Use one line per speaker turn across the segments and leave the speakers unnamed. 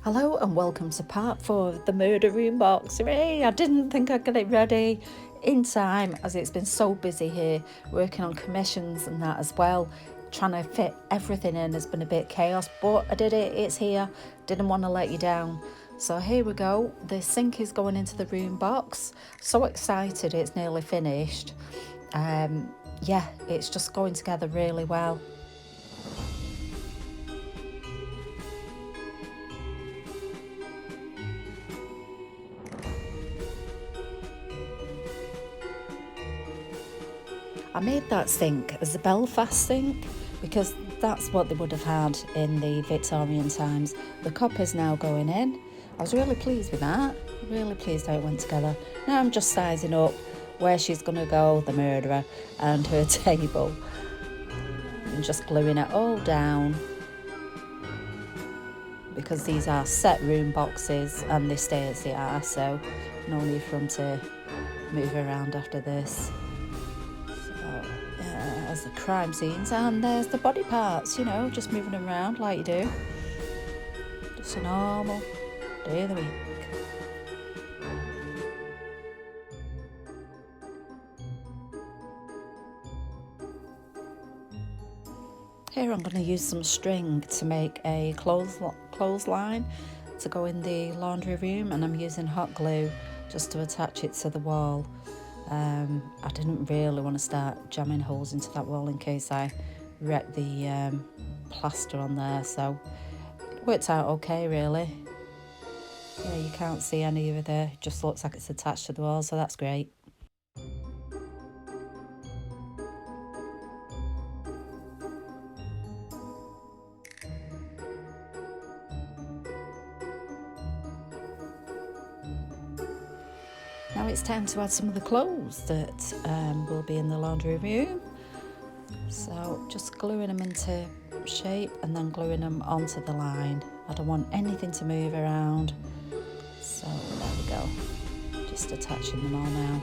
Hello and welcome to part 4 of the murder room box. Hooray! I didn't think I'd get it ready in time as it's been so busy here working on commissions and that as well. Trying to fit everything in has been a bit chaos, but I did it, it's here. Didn't want to let you down. So here we go, the sink is going into the room box. So excited, it's nearly finished. Yeah, it's just going together really well. I made that sink as a Belfast sink because that's what they would have had in the Victorian times. The copper's now going in. I was really pleased with that, really pleased how it went together. Now I'm just sizing up where she's going to go, the murderer, and her table, and just gluing it all down because these are set room boxes and they stay as they are, so no need for them to move around after this. There's the crime scenes and there's the body parts, you know, just moving them around like you do. Just a normal day of the week. Here I'm going to use some string to make a clothesline to go in the laundry room, and I'm using hot glue just to attach it to the wall. I didn't really want to start jamming holes into that wall in case I wrecked the plaster on there, so it worked out okay really. Yeah, you can't see any of it there, it just looks like it's attached to the wall, so that's great. Now it's time to add some of the clothes that will be in the laundry room. So just gluing them into shape and then gluing them onto the line. I don't want anything to move around. So there we go. Just attaching them all now.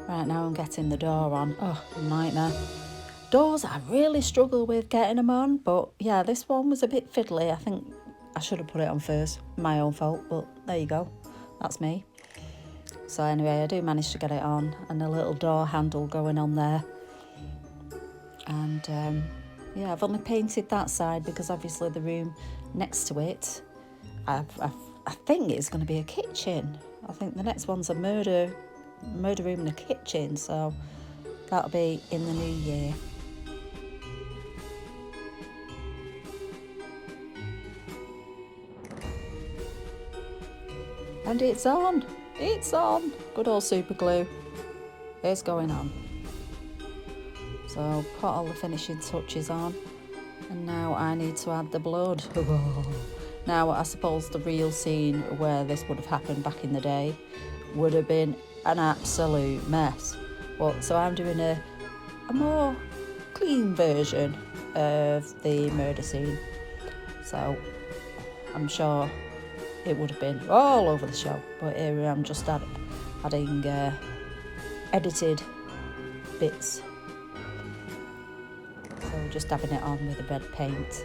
Right, now I'm getting the door on. Oh, nightmare. Doors I really struggle with getting them on, but yeah, this one was a bit fiddly. I think I should have put it on first. My own fault, but there you go. That's me. So anyway, I do manage to get it on, and a little door handle going on there. And yeah, I've only painted that side because obviously the room next to it, I think it's going to be a kitchen. I think the next one's a murder room and a kitchen, so that'll be in the new year. And it's on, good old super glue, it's going on. So put all the finishing touches on, and now I need to add the blood. Now I suppose the real scene where this would have happened back in the day would have been an absolute mess. Well, so I'm doing a more clean version of the murder scene. So I'm sure it would have been all over the show, but here I'm just adding edited bits. So just dabbing it on with the red paint.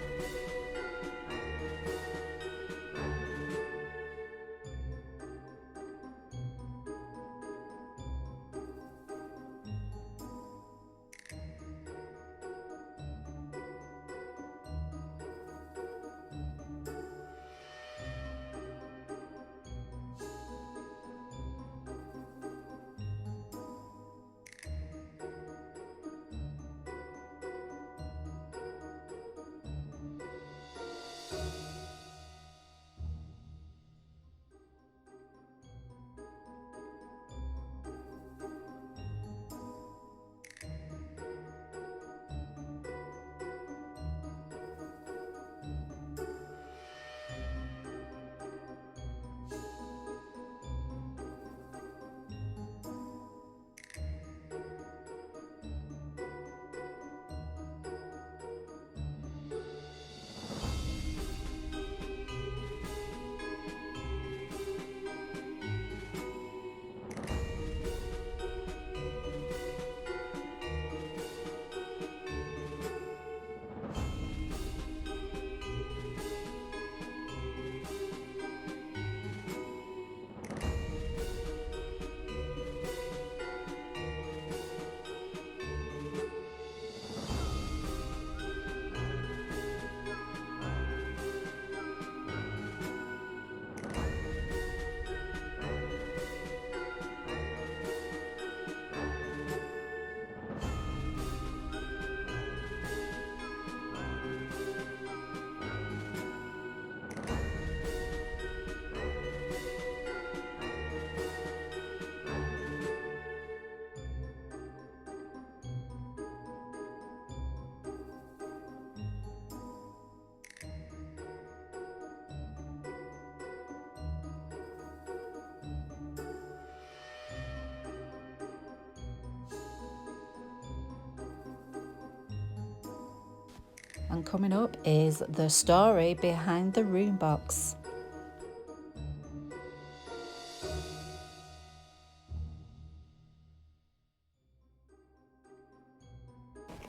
And coming up is the story behind the room box.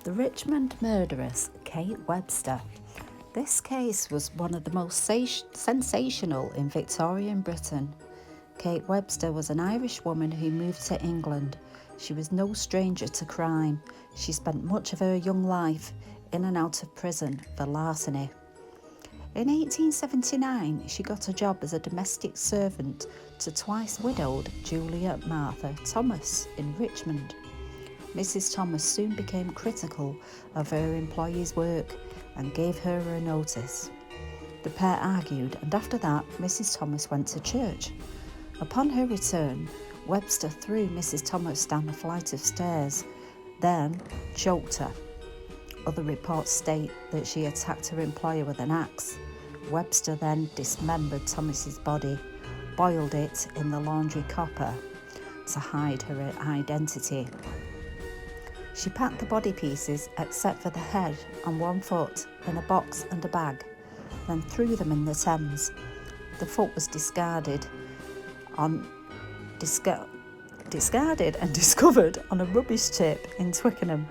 The Richmond murderess, Kate Webster. This case was one of the most sensational in Victorian Britain. Kate Webster was an Irish woman who moved to England. She was no stranger to crime. She spent much of her young life in and out of prison for larceny. In 1879, she got a job as a domestic servant to twice widowed Julia Martha Thomas in Richmond. Mrs. Thomas soon became critical of her employer's work and gave her a notice. The pair argued, and after that, Mrs. Thomas went to church. Upon her return, Webster threw Mrs. Thomas down a flight of stairs, then choked her. Other reports state that she attacked her employer with an axe. Webster then dismembered Thomas's body, boiled it in the laundry copper to hide her identity. She packed the body pieces, except for the head and one foot, in a box and a bag, then threw them in the Thames. The foot was discarded and discovered on a rubbish tip in Twickenham.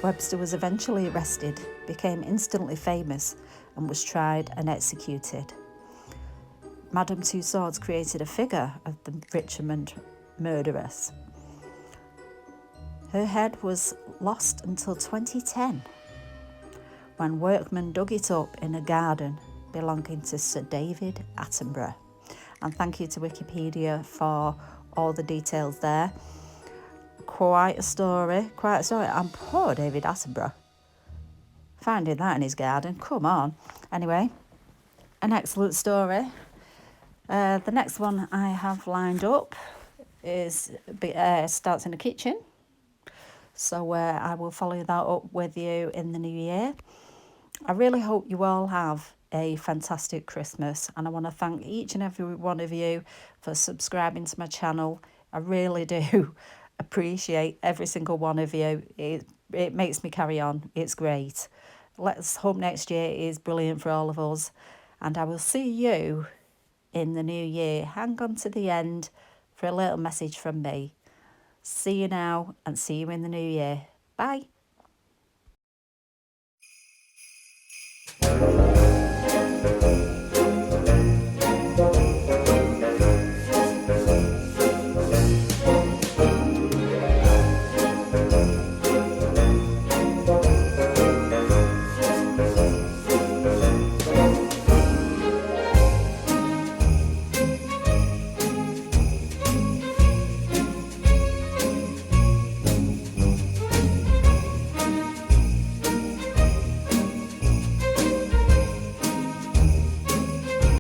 Webster was eventually arrested, became instantly famous, and was tried and executed. Madame Tussauds created a figure of the Richmond murderess. Her head was lost until 2010, when workmen dug it up in a garden belonging to Sir David Attenborough. And thank you to Wikipedia for all the details there. Quite a story. And poor David Attenborough, finding that in his garden, come on. Anyway, an excellent story. The next one I have lined up starts in the kitchen. So I will follow that up with you in the new year. I really hope you all have a fantastic Christmas, and I want to thank each and every one of you for subscribing to my channel. I really do appreciate every single one of you. It makes me carry on. It's great. Let's hope next year is brilliant for all of us, and I will see you in the new year. Hang on to the end for a little message from me. See you now, and see you in the new year. Bye.